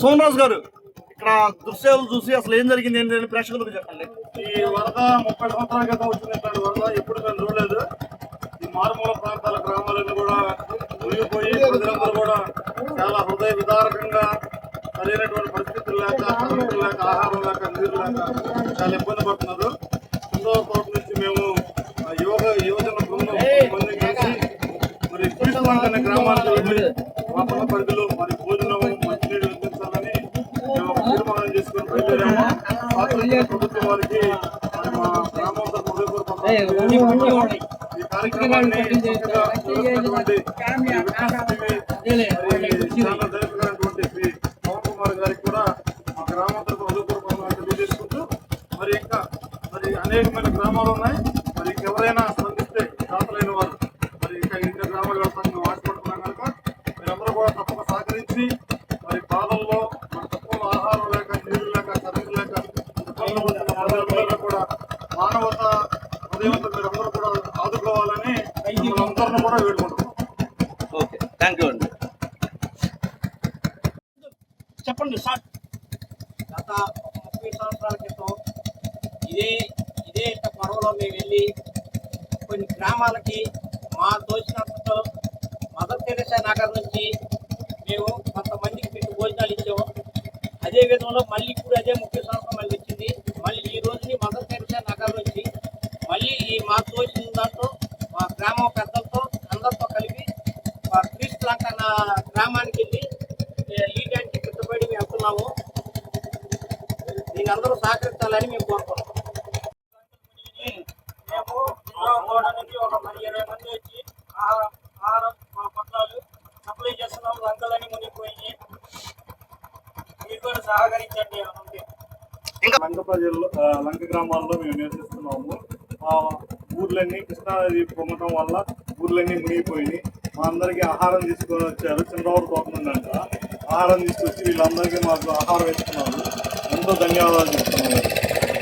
సోమరాజు గారు, ఇక్కడ దృశ్యాలు చూసి అసలు ఏం జరిగింది ఏంటంటే ప్రేక్షకులకు చెప్పండి. ఈ వరద 30 సంవత్సరాల క్రితం వచ్చినటువంటి వరద ఎప్పుడు మేము చూడలేదు. ఈ మారుమూల ప్రాంతాల గ్రామాలన్నీ కూడా మునిగిపోయి ప్రజలందరూ కూడా చాలా హృదయ విదారకంగా సరైనటువంటి పరిస్థితులు లేక, కరెంటు లేక, ఆహారం లేక, నీరు లేక చాలా ఇబ్బంది పడుతున్నారు. కుందవకోట నుంచి మేము యువజన బృందం మంది కలిసి మరి క్రీస్తులాంటి అనే గ్రామాలకు వెళ్ళి మా పల్ల పరిధిలో మరి భోజనం, మంచినీళ్ళు అందించాలని మేము తీర్మానం చేసుకుని బయలుదేరాము. ప్రభుత్వం వారికి మా గ్రామాంతర ఈ కార్యక్రమాన్ని శ్రీ పవన్ కుమార్ గారికి కూడా మా గ్రామాంతర హృదయపూర్వకంగా తెలియజేసుకుంటూ మరి ఇంకా మరి అనేకమైన గ్రామాలు ఉన్నాయి. మరి ఎవరైనా స్పందిస్తే దాతలైన వారు మరి ఇంకా ఇంత గ్రామాలు వెళ్తాను వాడుకుంటున్నాం కనుక మీరందరూ కూడా తప్పక సహకరించి మరి బాధల్లో మన తక్కువ ఆహారం లేక, నీరు లేక, కరెంటు లేక పనులు కూడా మానవత హృదయవంతం మీరందరూ కూడా ఆదుకోవాలని అందరిని కూడా వేడుకుంటున్నాం. ఓకే, థ్యాంక్ యూ అండి. చెప్పండి సార్. గత 30 సంవత్సరాల క్రితం ఇదే పడవలో మేము వెళ్ళి కొన్ని గ్రామాలకి మా తోచినంతతో మదర్ తెరెసా నగర్ నుంచి మేము కొంతమందికి పెట్టి భోజనాలు ఇచ్చాము. అదే విధంలో మళ్ళీ ఇప్పుడు అదే 30 సంవత్సరం మళ్ళీ వచ్చింది. మళ్ళీ ఈ రోజుని మదర్ తెరెసా నగర్ నుంచి మళ్ళీ ఈ మా తోచిన దాంతో మా గ్రామం పెద్దలతో అందరితో కలిపి క్రీస్తులాంటి అన్న గ్రామానికి వెళ్ళి లీడానికి పెట్టుబడి మేము వెళ్తున్నాము. దీని అందరూ సహకరించాలని మేము కోరుకుంటున్నాం. మేము గోడ నుంచి ఒక 20 మంది వచ్చి ఆహారం పట్టాలు సప్లై చేస్తున్నాము. లంకలన్నీ మునిగిపోయి మీరు కూడా సహకరించండి. లంక ప్రజల్లో లంక గ్రామాల్లో మేము నివసిస్తున్నాము. మా ఊర్లన్నీ కృష్ణానది పొంగటం వల్ల ఊర్లన్నీ మునిగిపోయినాయి. మా అందరికీ ఆహారం తీసుకొని వచ్చారు. చంద్రబాబు తోట నుండి ఆహారం తీసుకొచ్చి వీళ్ళందరికీ మాకు ఆహారం ఇస్తున్నారు. ఎంతో ధన్యవాదాలు చెప్తున్నాను.